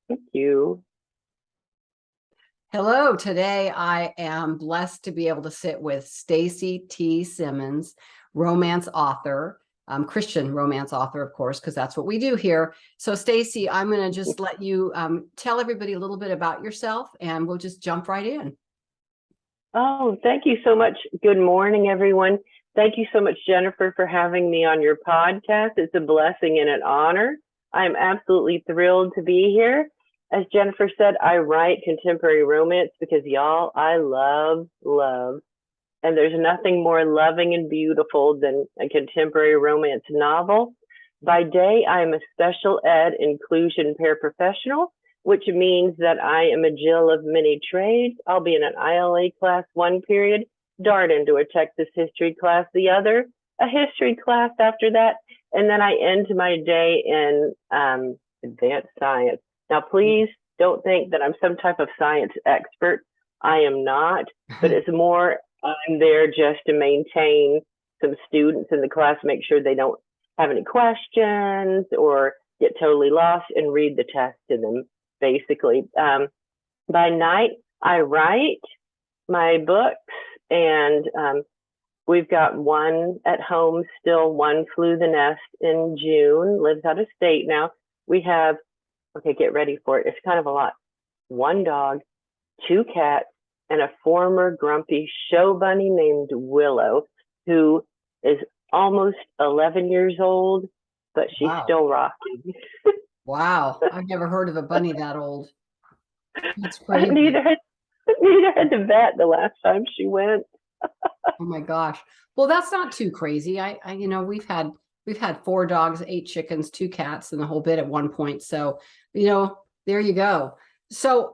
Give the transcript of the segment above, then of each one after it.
Thank you. Hello, today I am blessed to be able to sit with Stacy T. Simmons, romance author, Christian romance author, of course, because that's what we do here. So Stacy, I'm going to just let you tell everybody a little bit about yourself and we'll just jump right in. Oh, thank you so much. Good morning, everyone. Thank you so much, Jennifer, for having me on your podcast. It's a blessing and an honor. I'm absolutely thrilled to be here. As Jennifer said, I write contemporary romance because y'all, I love love. And there's nothing more loving and beautiful than a contemporary romance novel. By day, I'm a special ed inclusion paraprofessional, which means that I am a Jill of many trades. I'll be in an ILA class one period, dart into a Texas history class the other, a history class after that, and then I end my day in advanced science. Now, please don't think that I'm some type of science expert. I am not, but it's more I'm there just to maintain some students in the class, make sure they don't have any questions or get totally lost and read the test to them, basically. By night, I write my books, and we've got one at home still. One flew the nest in June, lives out of state now. We have, okay, get ready for it. It's kind of a lot. One dog, two cats, and a former grumpy show bunny named Willow, who is almost 11 years old, but she's still rocking. Wow, I've never heard of a bunny that old. That's crazy. Neither had the vet the last time she went. Oh my gosh. Well, that's not too crazy. You know, we've had 4 dogs, 8 chickens, 2 cats, and the whole bit at one point. So, you know, there you go. So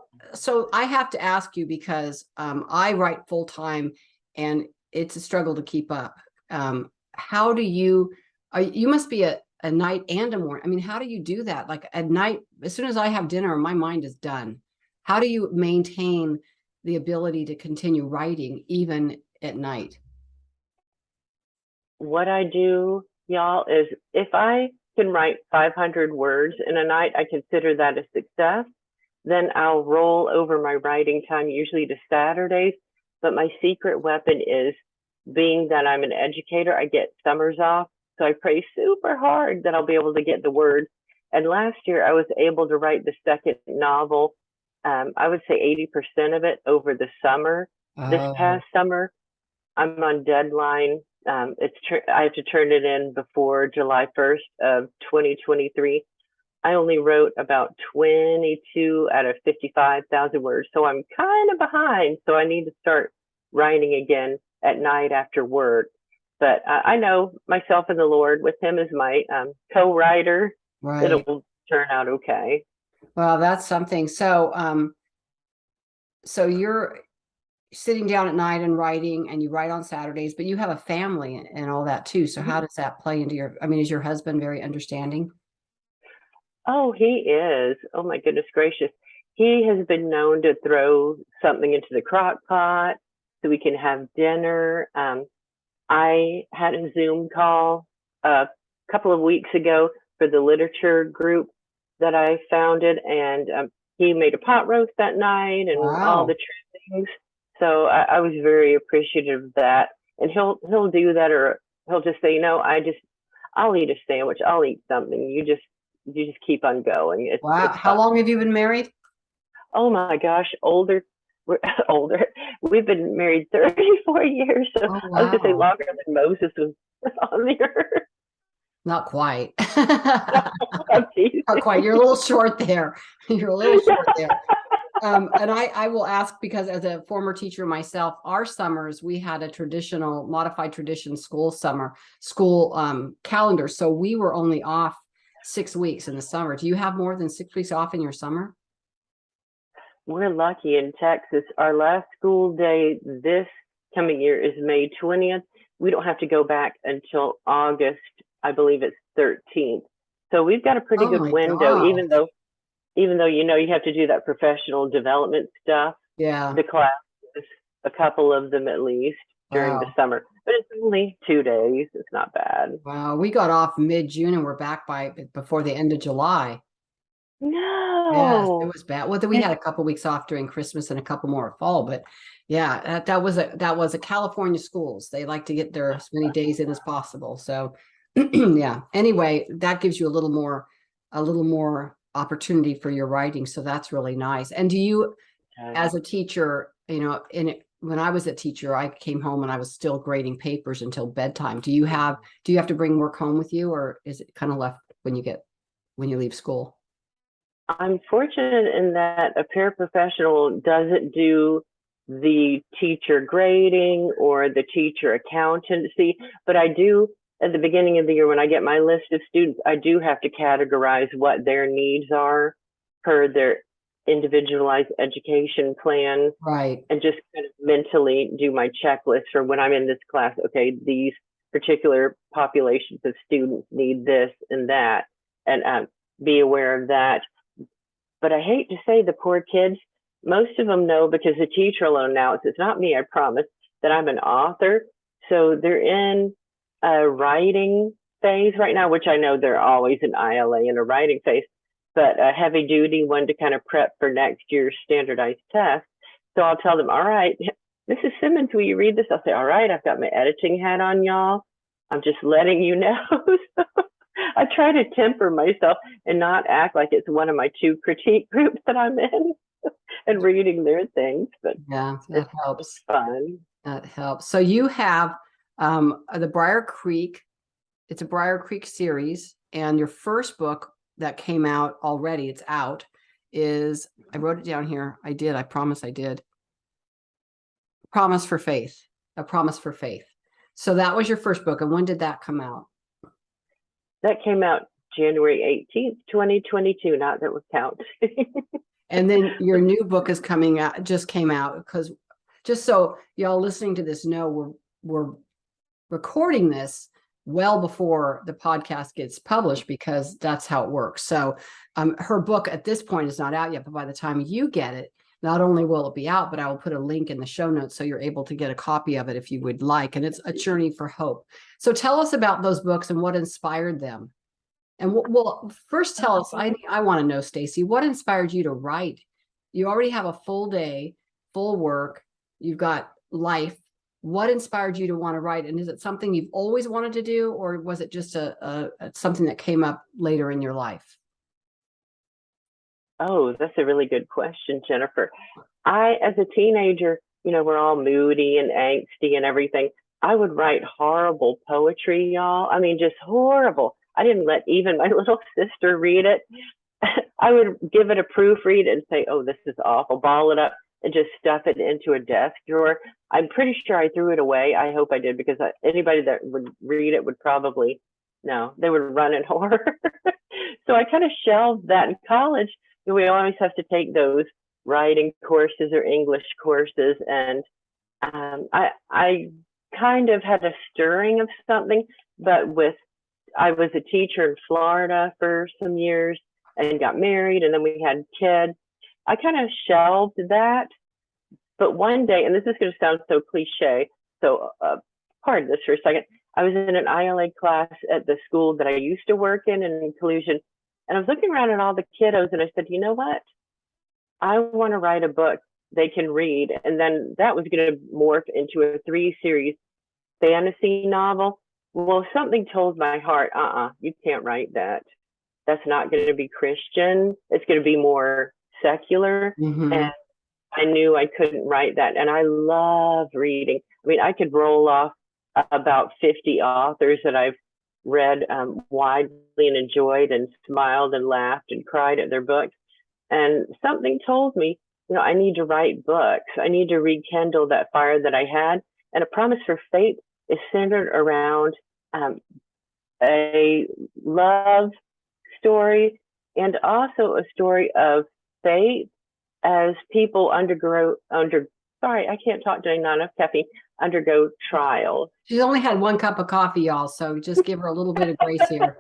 I have to ask you because I write full time and it's a struggle to keep up. How do you must be a night and a morning. I mean, how do you do that? Like at night, as soon as I have dinner, my mind is done. How do you maintain the ability to continue writing even at night? What I do, y'all, is if I can write 500 words in a night, I consider that a success. Then I'll roll over my writing time, usually to Saturdays. But my secret weapon is being that I'm an educator, I get summers off. So I pray super hard that I'll be able to get the words. And last year I was able to write the second novel. I would say 80% of it over the summer. This past summer, I'm on deadline. I have to turn it in before July 1st of 2023. I only wrote about 22 out of 55,000 words. So I'm kind of behind. So I need to start writing again at night after work. But I know myself and the Lord, with him as my co-writer, Right. it'll turn out okay. Well, that's something. So, so you're sitting down at night and writing, and you write on Saturdays, but you have a family and all that too. So how does that play into your, I mean, is your husband very understanding? Oh, he is. Oh my goodness gracious. He has been known to throw something into the crock pot so we can have dinner. I had a Zoom call a couple of weeks ago for the literature group that I founded, and he made a pot roast that night and all the trimmings. So I was very appreciative of that. And he'll do that, or he'll just say, I'll eat a sandwich, I'll eat something. You just keep on going. Wow. How long have you been married? Oh my gosh, older. We're older. We've been married 34 years. So I was gonna say longer than Moses was on the earth. Not quite. Not quite. You're a little short there. You're a little short there. And I will ask, because as a former teacher myself, our summers, we had a traditional modified tradition school calendar. So we were only off 6 weeks in the summer. Do you have more than 6 weeks off in your summer? We're lucky in Texas. Our last school day this coming year is May 20th. We don't have to go back until August, I believe it's 13th. So we've got a pretty good window, even though you have to do that professional development stuff. Yeah. The classes, a couple of them at least during the summer, but it's only 2 days. It's not bad. Wow. We got off mid-June and we're back before the end of July. Yes, it No. was bad. Well, then we had a couple weeks off during Christmas and a couple more at fall, but yeah, that was a California schools. They like to get their as many days in as possible. So yeah. Anyway, that gives you a little more opportunity for your writing. So that's really nice. And do you, as a teacher, you know, when I was a teacher, I came home and I was still grading papers until bedtime. Do you have to bring work home with you, or is it kind of left when you leave school? I'm fortunate in that a paraprofessional doesn't do the teacher grading or the teacher accountancy, but I do at the beginning of the year when I get my list of students, I do have to categorize what their needs are per their individualized education plan Right. and just kind of mentally do my checklist for when I'm in this class. Okay, these particular populations of students need this and that, and be aware of that. But I hate to say the poor kids, most of them know because the teacher will announce, it's not me, I promise, that I'm an author. So they're in a writing phase right now, which I know they're always an ILA in a writing phase, but a heavy duty one to kind of prep for next year's standardized test. So I'll tell them, all right, Mrs. Simmons, will you read this? I'll say, all right, I've got my editing hat on, y'all. I'm just letting you know. I try to temper myself and not act like it's one of my two critique groups that I'm in and reading their things, but Yeah, it's, that it's helps. fun. That helps. So you have the Briar Creek. It's a Briar Creek series, and your first book that came out already, it's out, is, I wrote it down here. I did. I promise I did. Promise for Faith. A Promise for Faith. So that was your first book. And when did that come out? That came out January 18th, 2022. Not that would count. And then your new book is coming out, just came out, because just so y'all listening to this know, we're recording this well before the podcast gets published because that's how it works. So her book at this point is not out yet, but by the time you get it, not only will it be out, but I will put a link in the show notes so you're able to get a copy of it if you would like. And it's A Journey for Hope. So tell us about those books and what inspired them. And well, first tell us, I want to know, Stacy, what inspired you to write? You already have a full day, full work, you've got life. What inspired you to want to write? And is it something you've always wanted to do, or was it just something that came up later in your life? Oh, that's a really good question, Jennifer. As a teenager, we're all moody and angsty and everything. I would write horrible poetry, y'all. I mean, just horrible. I didn't let even my little sister read it. I would give it a proofread and say, oh, this is awful, ball it up and just stuff it into a desk drawer. I'm pretty sure I threw it away. I hope I did, because anybody that would read it would probably, no, they would run in horror. So I kind of shelved that. In college, we always have to take those writing courses or English courses. And I kind of had a stirring of something, but I was a teacher in Florida for some years and got married, and then we had kids. I kind of shelved that. But one day, and this is going to sound so cliche, so pardon this for a second. I was in an ILA class at the school that I used to work in inclusion, and I was looking around at all the kiddos, and I said, you know what? I want to write a book they can read. And then that was going to morph into a 3-series fantasy novel. Well, something told my heart, you can't write that. That's not going to be Christian. It's going to be more secular. Mm-hmm. And I knew I couldn't write that. And I love reading. I mean, I could roll off about 50 authors that I've read widely and enjoyed and smiled and laughed and cried at their books. And something told me, I need to write books. I need to rekindle that fire that I had. And A Promise for Faith is centered around a love story and also a story of faith as people undergo trials. She's only had one cup of coffee, y'all, so just give her a little bit of grace here.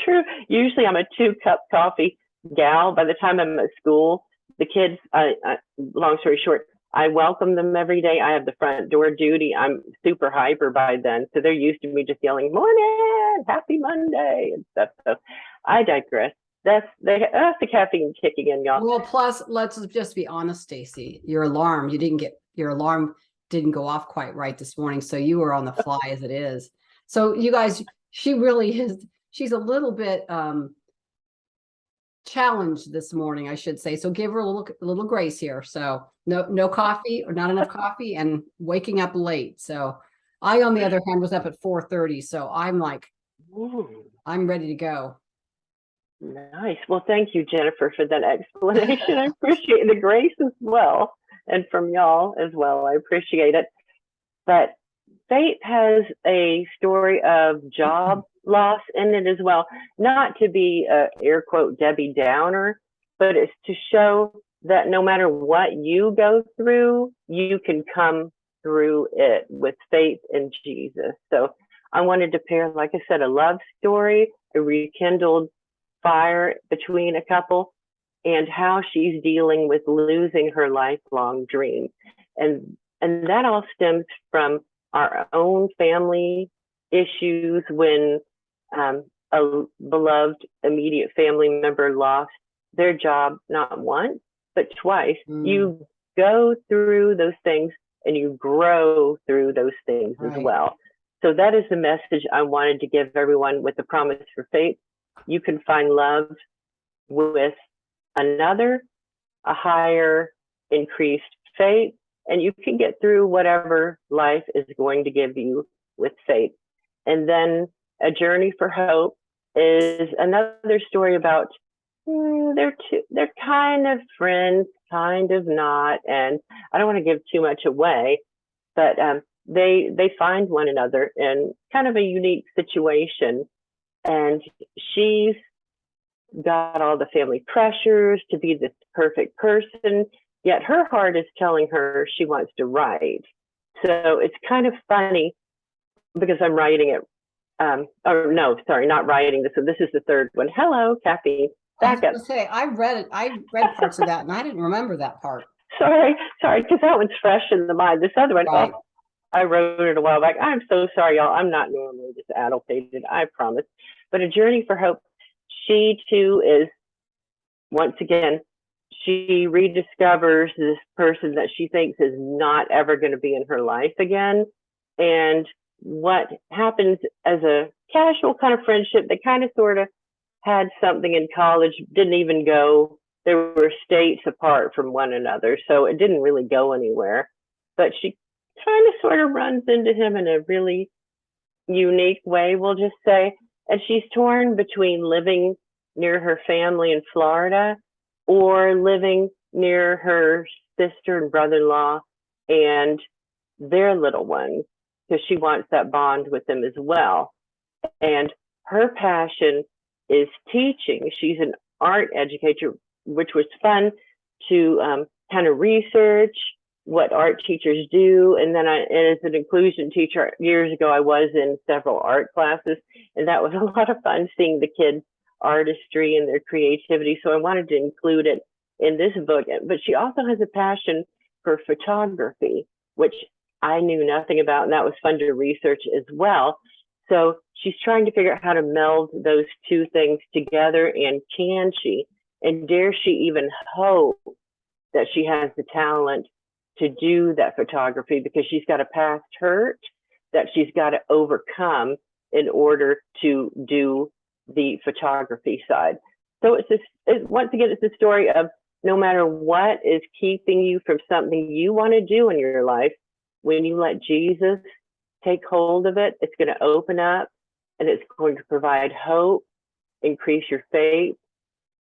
True. Usually I'm a 2-cup coffee gal. By the time I'm at school, the kids, long story short, I welcome them every day. I have the front door duty. I'm super hyper by then. So they're used to me just yelling, morning, happy Monday and stuff. So I digress. that's the caffeine kicking in, y'all. Well, plus, let's just be honest, Stacy. Your alarm didn't go off quite right this morning, so you were on the fly as it is. So you guys, she really is. She's a little bit challenged this morning, I should say. So give her a little grace here. So no coffee or not enough coffee, and waking up late. So I, on the other hand, was up at 4:30. So I'm like, I'm ready to go. Nice. Well, thank you, Jennifer, for that explanation. I appreciate the grace as well, and from y'all as well. I appreciate it. But Faith has a story of job loss in it as well. Not to be a air quote Debbie Downer, but it's to show that no matter what you go through, you can come through it with faith in Jesus. So I wanted to pair, like I said, a love story, a rekindled fire between a couple, and how she's dealing with losing her lifelong dream. And that all stems from our own family issues when a beloved immediate family member lost their job, not once, but twice. You go through those things and you grow through those things as well. So that is the message I wanted to give everyone with the promise for faith. You can find love with another, a higher increased faith, and you can get through whatever life is going to give you with faith. And then A Journey for Hope is another story about they're kind of friends, kind of not, and I don't want to give too much away, but they find one another in kind of a unique situation. And she's got all the family pressures to be this perfect person, yet her heart is telling her she wants to write. So it's kind of funny because I'm writing it. Not writing this. So this is the third one. Hello, Caffeine. Back up. I read it. I read parts of that, and I didn't remember that part. Sorry, because that one's fresh in the mind. This other one, right. I wrote it a while back. I'm so sorry, y'all. I'm not normally this adult-fated, I promise. But A Journey for Hope, she too is, once again, she rediscovers this person that she thinks is not ever going to be in her life again. And what happens as a casual kind of friendship, they kind of sort of had something in college, didn't even go, they were states apart from one another, so it didn't really go anywhere. But she kind of sort of runs into him in a really unique way, we'll just say. And she's torn between living near her family in Florida or living near her sister and brother-in-law and their little ones, because she wants that bond with them as well. And her passion is teaching. She's an art educator, which was fun to kind of research what art teachers do. And then as an inclusion teacher years ago, I was in several art classes, and that was a lot of fun seeing the kids' artistry and their creativity. So I wanted to include it in this book. But she also has a passion for photography, which I knew nothing about, and that was fun to research as well. So she's trying to figure out how to meld those two things together, and can she? And dare she even hope that she has the talent to do that photography, because she's got a past hurt that she's got to overcome in order to do the photography side. So once again, it's a story of no matter what is keeping you from something you want to do in your life, when you let Jesus take hold of it, it's going to open up and it's going to provide hope, increase your faith,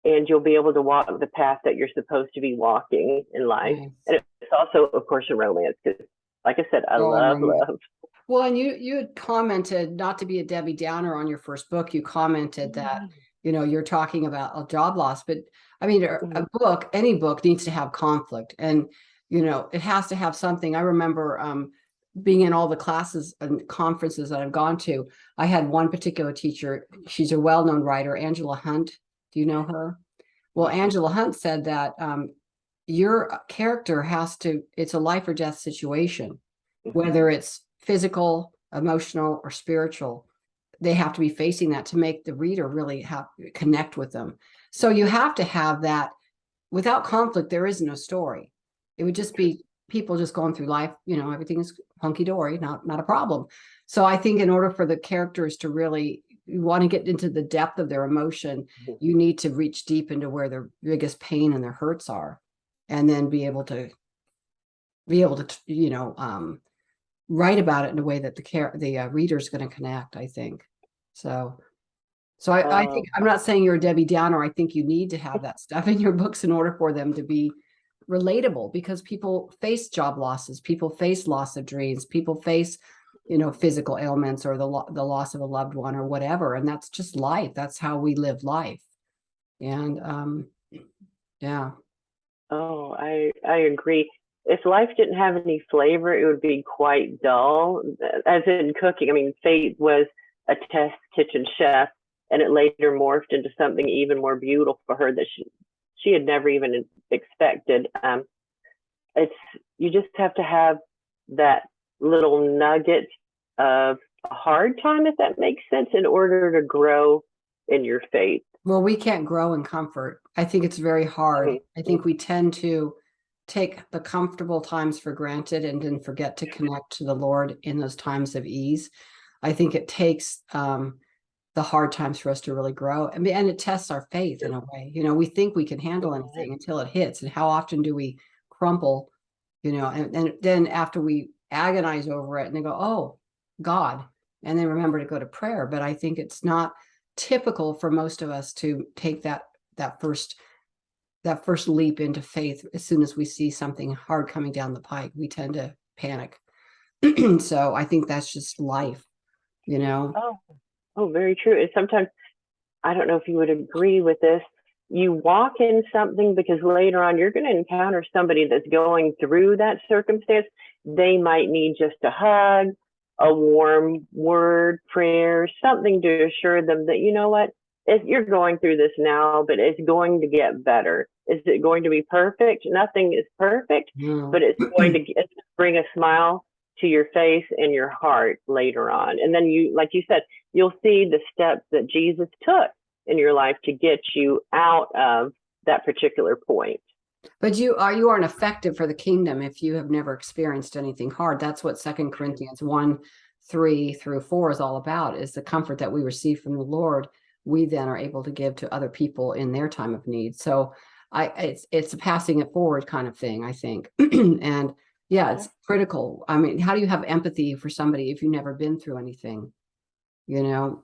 and you'll be able to walk the path that you're supposed to be walking in life. Nice. And it's also, of course, a romance, because like I said, I love love. Well, and you had commented, not to be a Debbie Downer on your first book, you commented that, you're talking about a job loss, but I mean, a book, any book needs to have conflict, and, it has to have something. I remember being in all the classes and conferences that I've gone to. I had one particular teacher, she's a well-known writer, Angela Hunt. Do you know her? Well, Angela Hunt said that your character it's a life or death situation, whether it's physical, emotional, or spiritual. They have to be facing that to make the reader really connect with them. So you have to have that. Without conflict, there is no story. It would just be people just going through life, everything is hunky-dory, not a problem. So I think in order for the characters to really, you want to get into the depth of their emotion, you need to reach deep into where their biggest pain and their hurts are, and then be able to write about it in a way that the reader is going to connect, I think. So I think, I'm not saying you're a Debbie Downer. I think you need to have that stuff in your books in order for them to be relatable, because people face job losses, people face loss of dreams, people face, physical ailments, or the loss of a loved one or whatever. And that's just life. That's how we live life. And yeah. Oh, I agree. If life didn't have any flavor, it would be quite dull. As in cooking, I mean, Faith was a test kitchen chef, and it later morphed into something even more beautiful for her that she had never even expected. You just have to have that little nugget of a hard time, if that makes sense, in order to grow in your faith. Well, we can't grow in comfort. I think it's very hard. Mm-hmm. I think we tend to take the comfortable times for granted and then forget to connect to the Lord in those times of ease. I think it takes the hard times for us to really grow. I mean, and it tests our faith in a way. We think we can handle anything until it hits. And how often do we crumple, and then after we agonize over it and they go, oh, God, and then remember to go to prayer. But I think it's not typical for most of us to take that first leap into faith. As soon as we see something hard coming down the pike, we tend to panic. So I think that's just life, Oh, very true. And sometimes, I don't know if you would agree with this, you walk in something because later on you're going to encounter somebody that's going through that circumstance. They might need just a hug, a warm word, prayer, something to assure them that, you know what, you're going through this now, but it's going to get better. Is it going to be perfect? Nothing is perfect, but it's going to bring a smile to your face and your heart later on. And then you, like you said, you'll see the steps that Jesus took in your life to get you out of that particular point. But you aren't effective for the kingdom if you have never experienced anything hard. That's what 2 Corinthians 1:3-4 is all about, is the comfort that we receive from the Lord, we then are able to give to other people in their time of need. So it's a passing it forward kind of thing, I think. And yeah, it's critical. I mean, how do you have empathy for somebody if you've never been through anything? You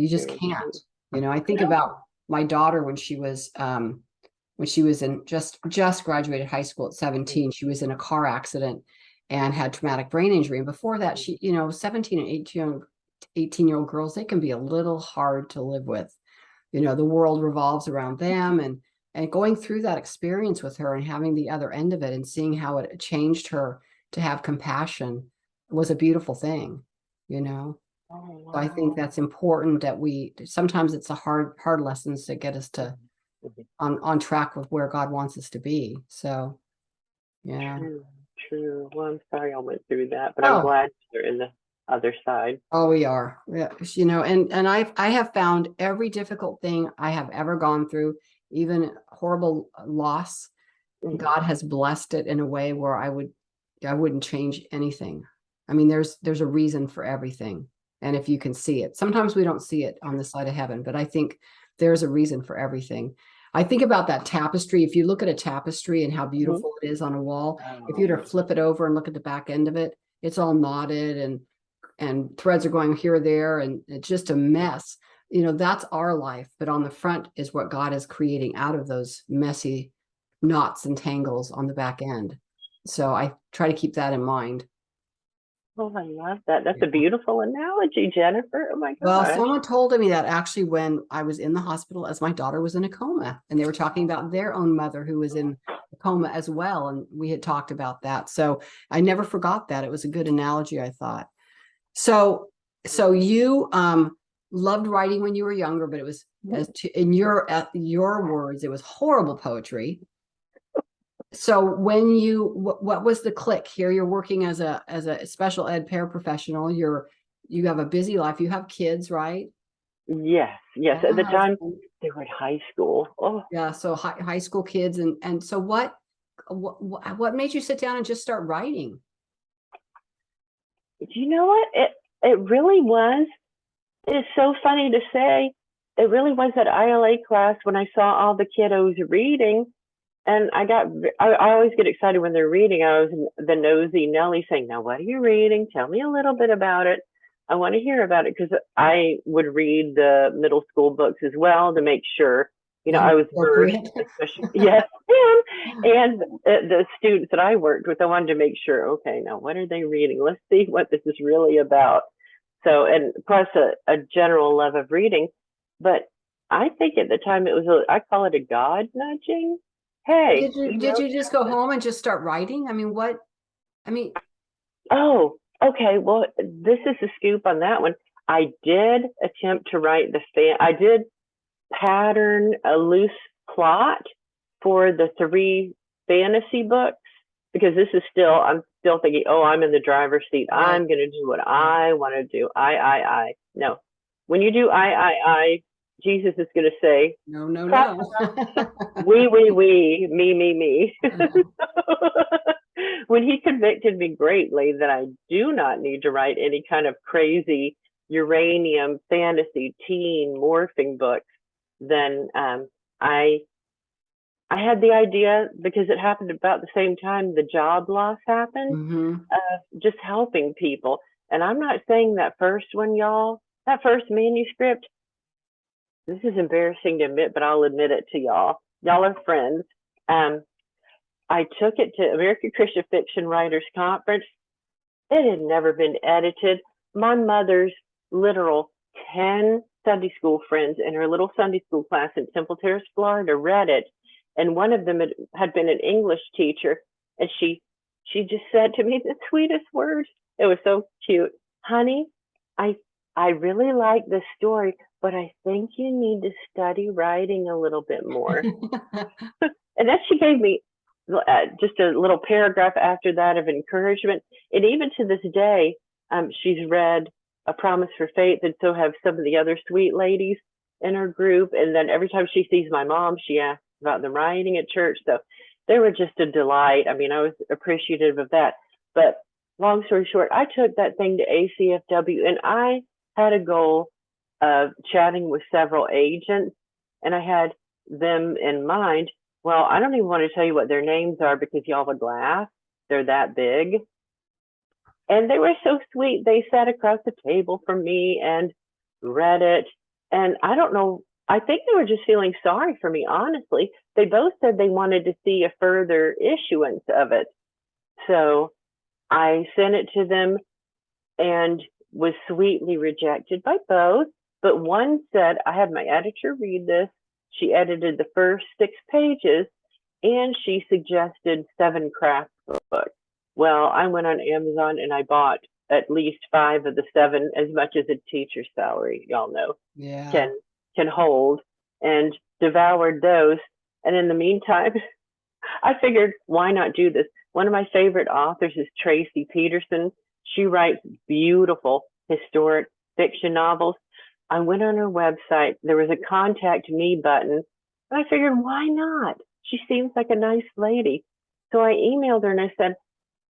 just can't. I think about my daughter when she was in just graduated high school at 17. She was in a car accident and had traumatic brain injury. And before that, she, 17 and 18-year-old girls, they can be a little hard to live with. The world revolves around them, and going through that experience with her and having the other end of it and seeing how it changed her to have compassion was a beautiful thing, Oh, wow. So I think that's important, that sometimes it's the hard lessons that get us to on track with where God wants us to be. So, yeah. True. Well, I'm sorry I went through that, but I'm glad you're in the other side. Oh, we are. Yeah. And I have found every difficult thing I have ever gone through, even horrible loss, God has blessed it in a way where I wouldn't change anything. I mean, there's a reason for everything. And if you can see it, sometimes we don't see it on this side of heaven, but I think there's a reason for everything. I think about that tapestry. If you look at a tapestry and how beautiful it is on a wall, if you were to flip it over and look at the back end of it, it's all knotted and threads are going here or there, and it's just a mess. That's our life, but on the front is what God is creating out of those messy knots and tangles on the back end. So I try to keep that in mind. Oh, I love that. That's a beautiful analogy, Jennifer. Oh my gosh. Well, someone told me that actually when I was in the hospital as my daughter was in a coma, and they were talking about their own mother who was in a coma as well. And we had talked about that. So I never forgot that. It was a good analogy, I thought. So you loved writing when you were younger, but it was in your words, it was horrible poetry. So when what was the click here? You're working as a special ed paraprofessional. You have a busy life. You have kids, right? Yes. At the time, They were in high school. Oh, Yeah, so high school kids, and so what made you sit down and just start writing? you know what? It really was. It's so funny to say. It really was that ILA class when I saw all the kiddos reading, and I always get excited when they're reading. I was the nosy Nelly saying, "Now, what are you reading? Tell me a little bit about it. I want to hear about it," because I would read the middle school books as well to make sure, They I were was versed, appropriate. especially, yes, and the students that I worked with, I wanted to make sure, okay, now what are they reading? Let's see what this is really about. So, and plus a general love of reading. But I think at the time it was, I call it a God nudging. Hey, Did you just go home and just start writing? I mean, what? I mean, oh, okay. Well, this is the scoop on that one. I did attempt to write I did pattern a loose plot for the 3 fantasy books because I'm still thinking, oh, I'm in the driver's seat. right. I'm going to do what I want to do. I. No. When you do I, Jesus is going to say, No, no, crap, no. we, me. When he convicted me greatly that I do not need to write any kind of crazy uranium fantasy teen morphing book, then I had the idea because it happened about the same time the job loss happened Hmm. of just helping people. And I'm not saying that first one, y'all, that first manuscript, this is embarrassing to admit, but I'll admit it to y'all. Y'all are friends. Um, I took it to American Christian Fiction Writers Conference. It had never been edited. My mother's literal 10 Sunday school friends in her little Sunday school class in Temple Terrace, Florida, read it. And one of them had been an English teacher. And she just said to me the sweetest words. It was so cute. Honey, I, I really like this story, but I think you need to study writing a little bit more. And then she gave me just a little paragraph after that of encouragement. And even to this day, she's read A Promise for Faith, and so have some of the other sweet ladies in her group. And then every time she sees my mom, she asks about the writing at church. So they were just a delight. I mean, I was appreciative of that. But long story short, I took that thing to ACFW, and I had a goal of chatting with several agents, and I had them in mind. Well, I don't even want to tell you what their names are because y'all would laugh. They're that big. And they were so sweet. They sat across the table from me and read it. And I don't know, I think they were just feeling sorry for me, honestly. They both said they wanted to see a further issuance of it. So I sent it to them and was sweetly rejected by both. But one said, I had my editor read this. She edited the first 6 pages and she suggested 7 craft books. Well, I went on Amazon and I bought at least 5 of the 7, as much as a teacher's salary, y'all know, Yeah. can hold, and devoured those. And in the meantime, I figured, why not do this? One of my favorite authors is Tracy Peterson. She writes beautiful historic fiction novels. I went on her website. There was a contact me button. And I figured, why not? She seems like a nice lady. So I emailed her and I said,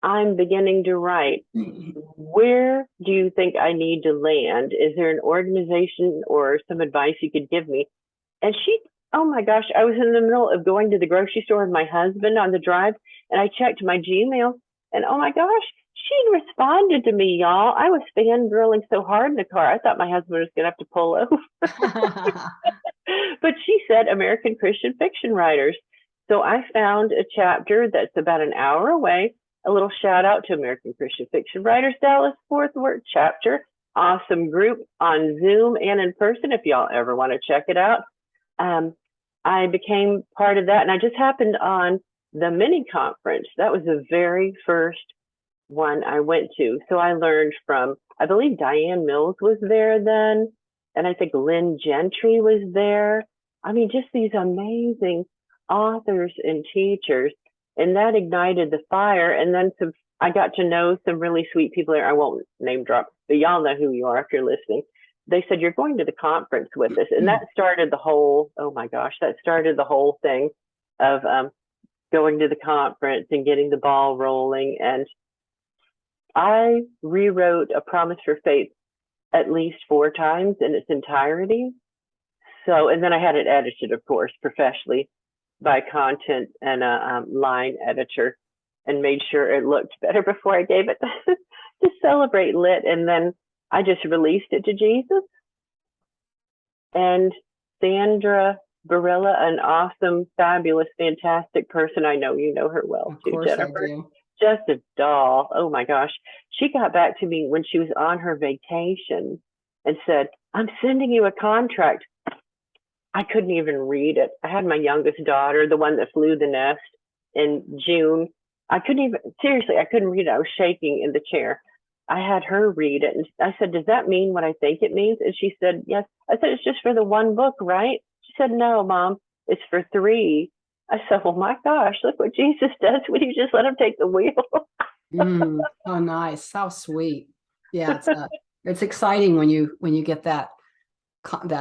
I'm beginning to write. Where do you think I need to land? Is there an organization or some advice you could give me? And she, oh my gosh, I was in the middle of going to the grocery store with my husband on the drive, and I checked my Gmail, and oh my gosh, she responded to me, y'all. I was fangirling so hard in the car. I thought my husband was going to have to pull over. But she said American Christian Fiction Writers. So I found a chapter that's about an hour away. A little shout out to American Christian Fiction Writers Dallas Fort Worth chapter. Awesome group on Zoom and in person if y'all ever want to check it out. I became part of that, and I just happened on the mini conference. That was the very first one I went to. So I learned from, I believe Diane Mills was there then, and I think Lynn Gentry was there. I mean, just these amazing authors and teachers, and that ignited the fire. And then I got to know some really sweet people there. I won't name drop, but y'all know who you are if you're listening. they said, you're going to the conference with us. And that started the whole, oh my gosh, that started the whole thing of going to the conference and getting the ball rolling. And I rewrote A Promise for Faith at least 4 times in its entirety. So, and then I had it edited, of course, professionally by content and a line editor, and made sure it looked better before I gave it to Celebrate Lit. And then I just released it to Jesus. And Sandra Barilla, an awesome, fabulous, fantastic person. I know you know her well too, Jennifer. Just a doll. Oh my gosh. She got back to me when she was on her vacation and said, I'm sending you a contract. I couldn't even read it. I had my youngest daughter, the one that flew the nest in June. I couldn't read it. I was shaking in the chair. I had her read it, and I said, does that mean what I think it means? And she said, yes. I said, it's just for the 1 book, right? She said, no, Mom, it's for 3. I said, well, my gosh, look what Jesus does when you just let him take the wheel. Oh, nice. How sweet. Yeah. It's exciting when you get that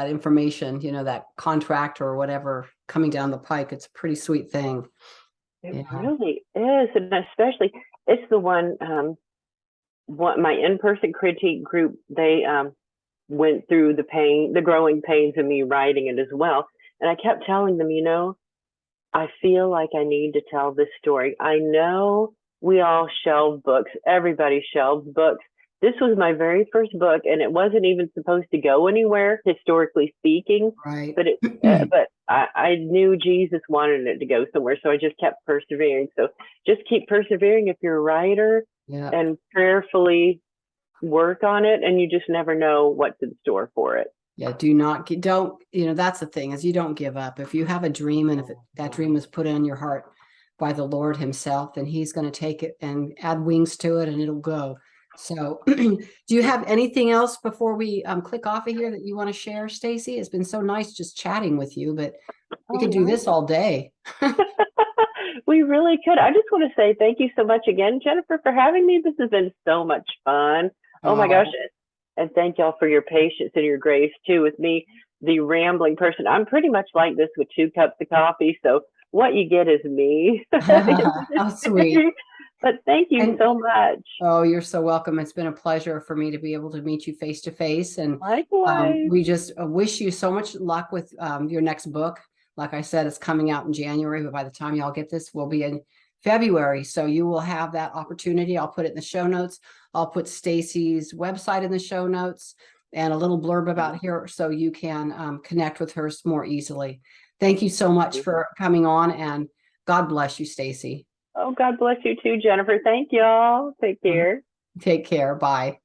information, that contract or whatever coming down the pike. It's a pretty sweet thing. It really is. And especially, it's the one, my in-person critique group, they went through the growing pains of me writing it as well. And I kept telling them, I feel like I need to tell this story. I know we all shelve books. Everybody shelves books. This was my very first book, and it wasn't even supposed to go anywhere, historically speaking. Right. But I knew Jesus wanted it to go somewhere, so I just kept persevering. So just keep persevering if you're a writer, and prayerfully work on it, and you just never know what's in store for it. Yeah, that's the thing, is you don't give up. If you have a dream, and if that dream is put on your heart by the Lord himself, then he's going to take it and add wings to it, and it'll go. So do you have anything else before we click off of here that you want to share, Stacy? It's been so nice just chatting with you, but we could do this all day. We really could. I just want to say thank you so much again, Jennifer, for having me. This has been so much fun. Oh my gosh. And thank y'all for your patience and your grace too with me, the rambling person. I'm pretty much like this with 2 cups of coffee. So what you get is me. How sweet. But thank you so much. Oh, you're so welcome. It's been a pleasure for me to be able to meet you face to face. And likewise. We just wish you so much luck with your next book. Like I said, it's coming out in January, but by the time y'all get this, we'll be in February. So you will have that opportunity. I'll put it in the show notes. I'll put Stacy's website in the show notes and a little blurb about her so you can connect with her more easily. Thank you so much for coming on, and God bless you, Stacy. Oh, God bless you too, Jennifer. Thank y'all. Take care. Take care. Bye.